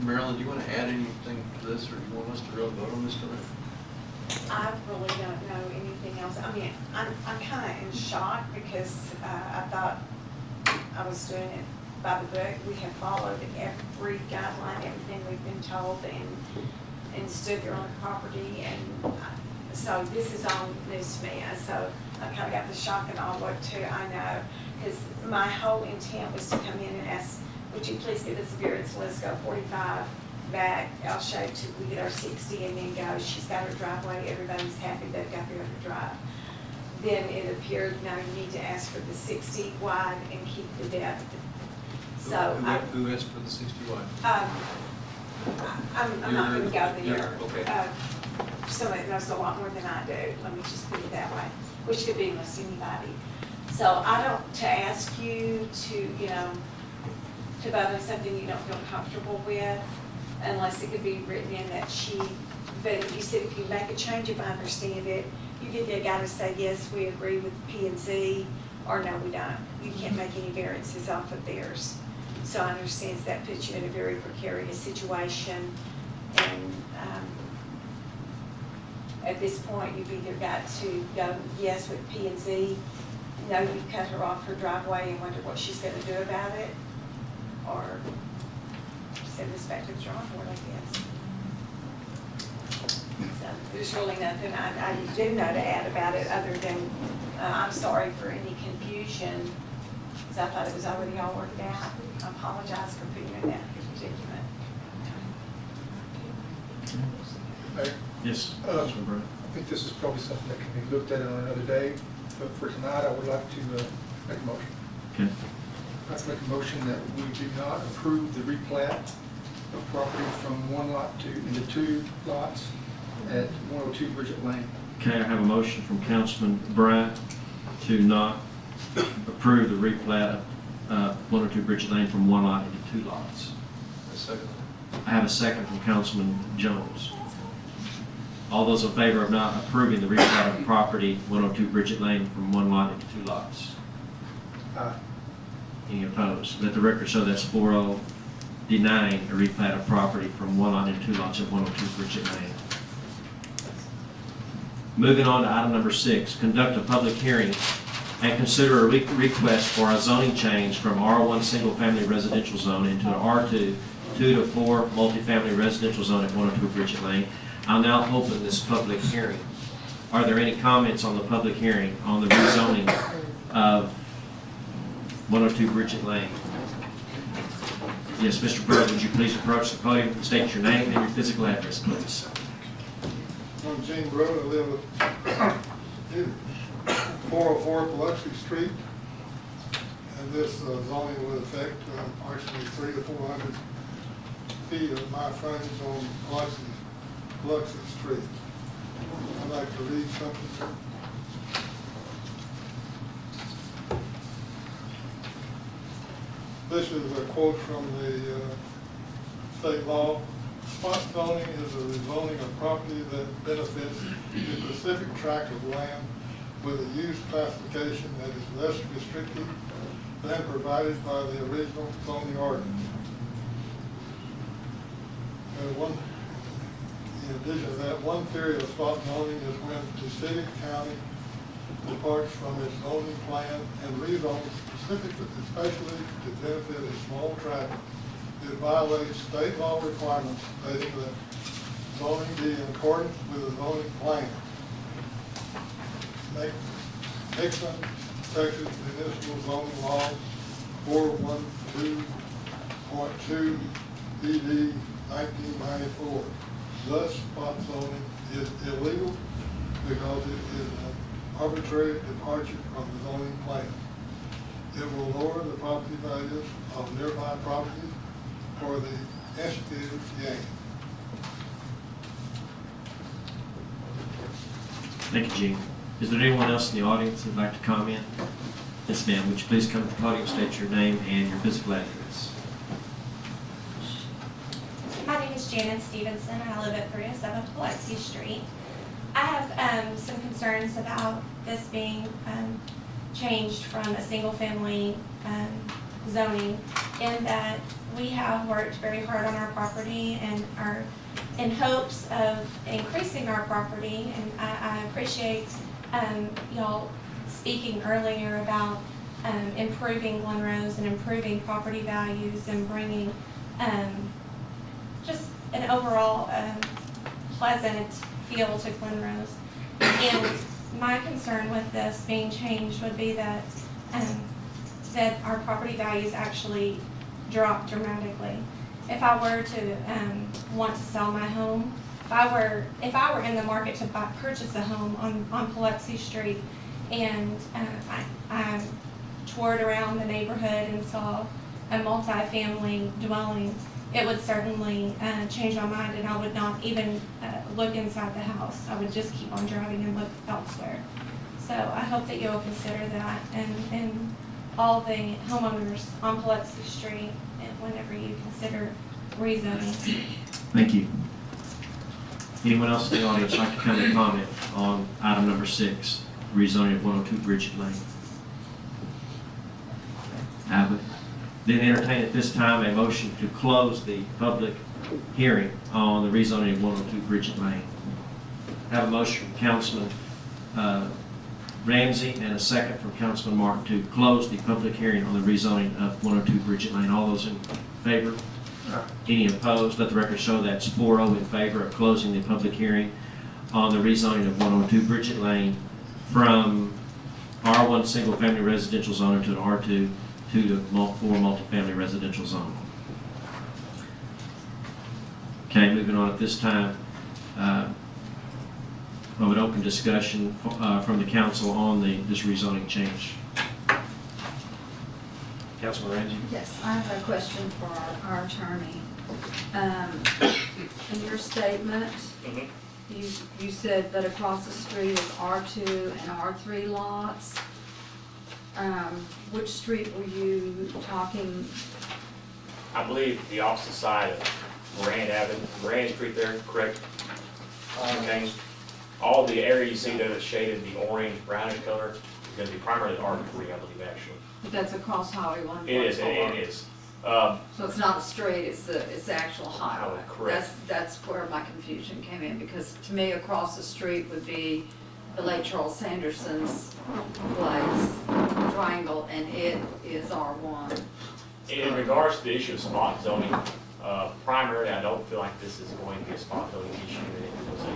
Marilyn, do you want to add anything to this, or do you want us to really vote on this tonight? I really don't know anything else. I mean, I'm kind of in shock because I thought I was doing it by the book. We have followed every guideline, everything we've been told, and stood there on the property. And so this is all news to me. So I kind of got the shock and all what too. I know, because my whole intent was to come in and ask, would you please give us a variance? Let's go 45 back. I'll show you till we get our 60 and then go. She's got her driveway. Everybody's happy. They've got their other drive. Then it appeared, no, you need to ask for the 60 wide and keep the depth. So Who asked for the 60 wide? I'm not going to go there. Okay. Somebody knows a lot more than I do. Let me just put it that way, which could be almost anybody. So I don't, to ask you to, you know, to vote on something you don't feel comfortable with, unless it could be written in that sheet. But you said if you make a change, if I understand it, you get the guy to say, yes, we agree with P and Z, or no, we don't. You can't make any variances off of theirs. So I understand that puts you in a very precarious situation. And at this point, you've either got to go yes with P and Z, no, you cut her off her driveway and wonder what she's going to do about it, or send this back to the drawing board, I guess. So there's really nothing I do know to add about it, other than I'm sorry for any confusion, because I thought it was already all worked out. I apologize for putting you in that predicament. Mayor, Yes. I think this is probably something that can be looked at on another day, but for tonight, I would like to make a motion. Okay. I'd like to make a motion that we do not approve the replat of property from one lot into two lots at 102 Bridget Lane. Okay, I have a motion from Councilman Bryant to not approve the replat of 102 Bridget Lane from one lot into two lots. A second. I have a second from Councilman Jones. All those in favor of not approving the replat of property 102 Bridget Lane from one lot into two lots? Aye. Any opposed? Let the record show that's 4-0 denying a replat of property from one lot into two lots at 102 Bridget Lane. Moving on to item number 6, conduct a public hearing and consider a request for a zoning change from R1 single-family residential zone into an R2 2 to 4 multifamily residential zone at 102 Bridget Lane. I'll now open this public hearing. Are there any comments on the public hearing on the rezoning of 102 Bridget Lane? Yes, Mr. Burke, would you please approach the podium and state your name and your physical address, please? I'm Gene Road. I live at 404 Biloxi Street, and this zoning will affect approximately 300 to 400 feet of my frontage on Biloxi Street. I'd like to read something. This is a quote from the state law. Spot zoning is a rezoning of property that benefits a specific tract of land with a use classification that is less restrictive than provided by the original zoning ordinance. In addition to that, one theory of spot zoning is when the city, county departs from its zoning plan and rezones specifically, especially to benefit a small tract that violates state law requirements stating that zoning be in accordance with the zoning plan. Nixon, Texas Municipal Zoning Law 412.2 BD 1994. Thus, spot zoning is illegal because it is an arbitrary departure from the zoning plan. It will lower the property values of nearby properties for the instigator's gain. Thank you, Gene. Is there anyone else in the audience who would like to comment? Yes, ma'am. Would you please come to the podium, state your name and your physical address? My name is Janet Stevenson, and I live at 307 Biloxi Street. I have some concerns about this being changed from a single-family zoning, in that we have worked very hard on our property and are in hopes of increasing our property. And I appreciate y'all speaking earlier about improving Glen Rose and improving property values and bringing just an overall pleasant feel to Glen Rose. And my concern with this being changed would be that that our property values actually drop dramatically. If I were to want to sell my home, if I were in the market to purchase a home on Biloxi Street, and I toured around the neighborhood and saw a multi-family dwelling, it would certainly change my mind, and I would not even look inside the house. I would just keep on driving and look elsewhere. So I hope that you'll consider that, and all the homeowners on Biloxi Street, and whenever you consider rezoning. Thank you. Anyone else in the audience like to come and comment on item number 6, rezoning of 102 Bridget Lane? I would then entertain at this time a motion to close the public hearing on the rezoning of 102 Bridget Lane. I have a motion from Councilman Ramsey and a second from Councilman Martin to close the public hearing on the rezoning of 102 Bridget Lane. All those in favor? Any opposed? Let the record show that's 4-0 in favor of closing the public hearing on the rezoning of 102 Bridget Lane from R1 single family residential zone to an R2 to 4 multifamily residential zone. Okay, moving on at this time. I would open discussion from the council on this rezoning change. Councilman Ramsey? Yes, I have a question for our attorney. In your statement, you said that across the street is R2 and R3 lots. Which street were you talking? I believe the opposite side of Moran Street there, correct? Okay. All the area you see there that's shaded the orange, brownish color is going to be primarily R3, I believe, actually. That's across Highway 144? It is, it is. So it's not a street, it's the actual highway? Correct. That's where my confusion came in, because to me, across the street would be the late Charles Sanderson's place, triangle, and it is R1. In regards to the issue of spot zoning, primarily, I don't feel like this is going to be a spot zoning issue.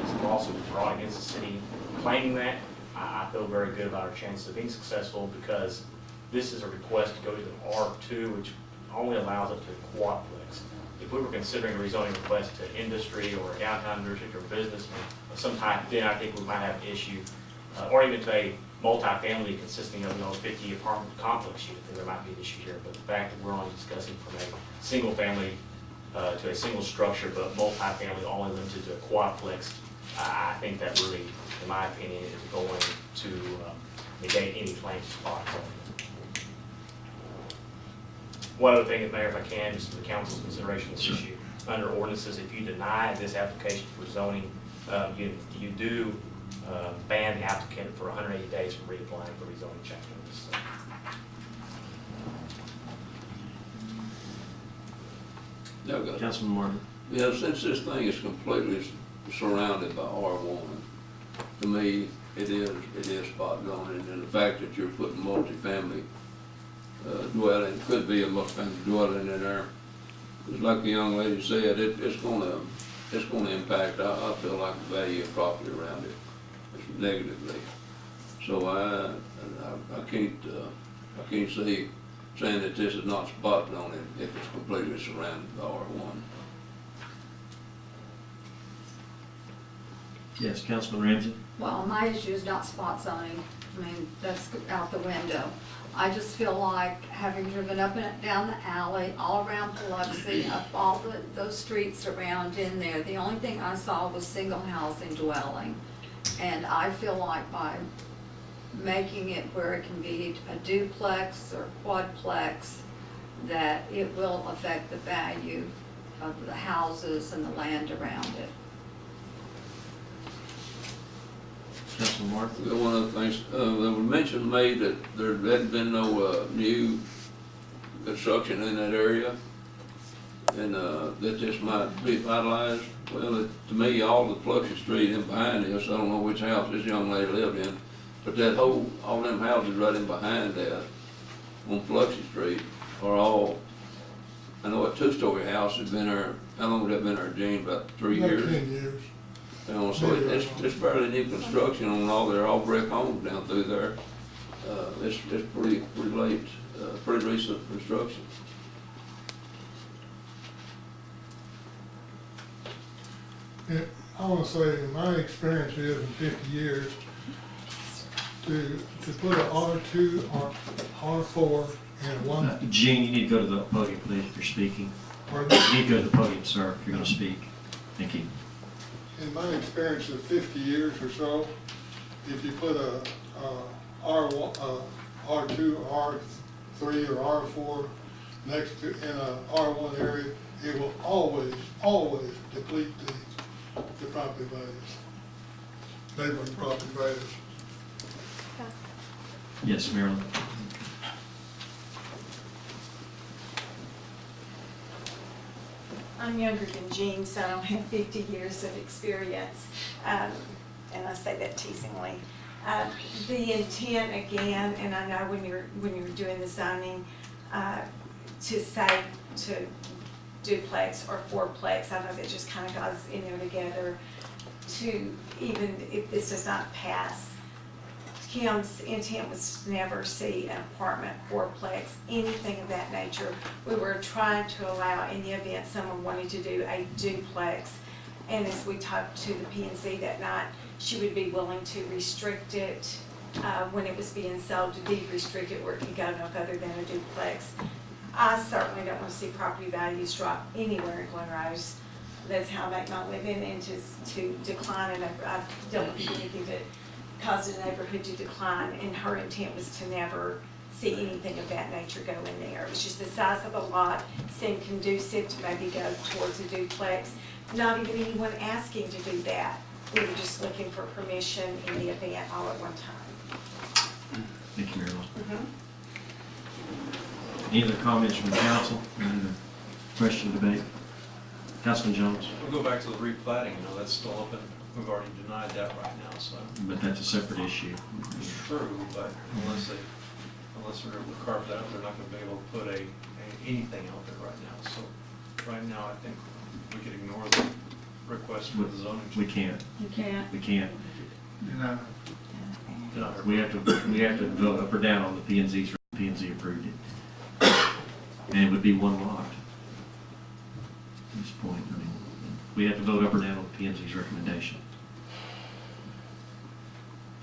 It's a lawsuit brought against the city claiming that. I feel very good about our chances of being successful, because this is a request to go to the R2, which only allows up to a quadplex. If we were considering a rezoning request to industry or a downtown district or business of some type, then I think we might have an issue, or even to a multifamily consisting of 50 apartment complex unit, then there might be an issue here. But the fact that we're only discussing from a single family to a single structure, but multifamily only limited to a quadplex, I think that really, in my opinion, is going to negate any claim to spot zoning. One other thing, Mayor, if I can, just for the council's consideration of this issue, under ordinances, if you deny this application for zoning, you do ban the applicant for 180 days from reapplying for rezoning change notice. Yeah, good. Councilman Martin? Yeah, since this thing is completely surrounded by R1, to me, it is spot zoning, and the fact that you're putting multifamily dwelling, could be a multifamily dwelling in there, just like the young lady said, it's gonna impact, I feel like, the value of property around it negatively. So I can't see saying that this is not spot zoning if it's completely surrounded by R1. Yes, Councilman Ramsey? Well, my issue is not spot zoning. I mean, that's out the window. I just feel like, having driven up and down the alley, all around Biloxi, up all those streets around in there, the only thing I saw was single housing dwelling. And I feel like by making it where it can be a duplex or quadplex, that it will affect the value of the houses and the land around it. Councilman Martin? One of the things, there was mention made that there hadn't been no new construction in that area. and, that this might be vitalized. Well, to me, all the Fluxy Street in behind this, I don't know which house this young lady lived in, but that whole, all them houses right in behind that on Fluxy Street are all, I know a two-story house has been there, how long has that been there, Gene, about 3 About years? 10 years. You know, so it's fairly new construction on all their all brick homes down through there. It's pretty late, pretty recent construction. Yeah, I want to say, in my experience is in 50 years, to put an R2 or R4 in one, Gene, you need to go to the podium, please, if you're speaking. pardon? You need to go to the podium, sir, if you're gonna speak. Thank you. In my experience of 50 years or so, if you put a R1, R2, R3, or R4 next to, in a R1 area, it will always deplete the property values, neighboring property values. Yes, Marilyn. I'm younger than Jean, so I don't have 50 years of experience, and I say that teasingly. The intent, again, and I know when you're doing the zoning, to say to duplex or fourplex, I know that just kind of goes in there together, to even if this does not pass, Kim's intent was to never see an apartment, fourplex, anything of that nature. We were trying to allow, in the event someone wanted to do a duplex, and as we talked to the P&Z that night, she would be willing to restrict it when it was being sold, to de-restrict it where it could go no further than a duplex. I certainly don't want to see property values drop anywhere in Glen Rose. That's how I make my living, and to decline, and I don't want to do anything to cause the neighborhood to decline, and her intent was to never see anything of that nature go in there. It was just the size of the lot seemed conducive to maybe go towards a duplex. Not even anyone asking to do that. We were just looking for permission in the event all at one time. Thank you, Marilyn. Mhm. Any other comments from the council? Any other question, debate? Councilman Jones? We'll go back to the replatting, that's still open. We've already denied that right now, so. But that's a separate issue. True, but unless they're able to carve that out, they're not gonna be able to put anything out there right now. So right now, I think we could ignore the request for the zoning. We can't. You can't. We can't. No. We have to vote up or down on the P&Z's. P&Z approved it. And it would be one lot. At this point, I mean, we have to vote up or down on the P&Z's recommendation.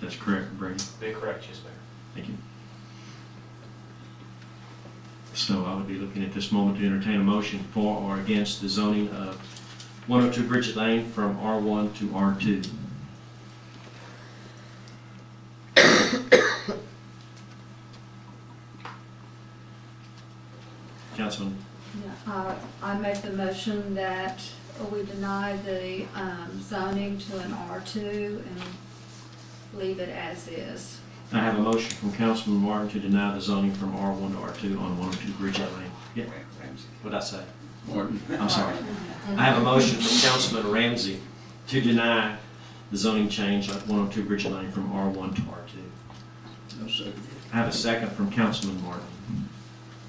That's correct, Brady? Be correct, yes, Mayor. Thank you. So I would be looking at this moment to entertain a motion for or against the zoning of 102 Bridget Lane from R1 to R2. Councilman, I make the motion that we deny the zoning to an R2 and leave it as is. I have a motion from Councilman Martin to deny the zoning from R1 to R2 on 102 Bridget Lane. Yeah. What'd I say? Martin? I'm sorry. I have a motion from Councilman Ramsey to deny the zoning change at 102 Bridget Lane from R1 to R2. No second. I have a second from Councilman Martin.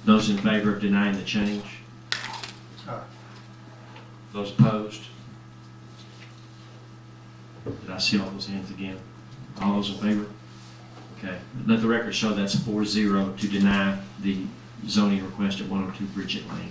Those in favor of denying the change? Aye. Those opposed? Did I see all those hands again? All those in favor? Okay. Let the record show that's 4-0 to deny the zoning request at 102 Bridget Lane.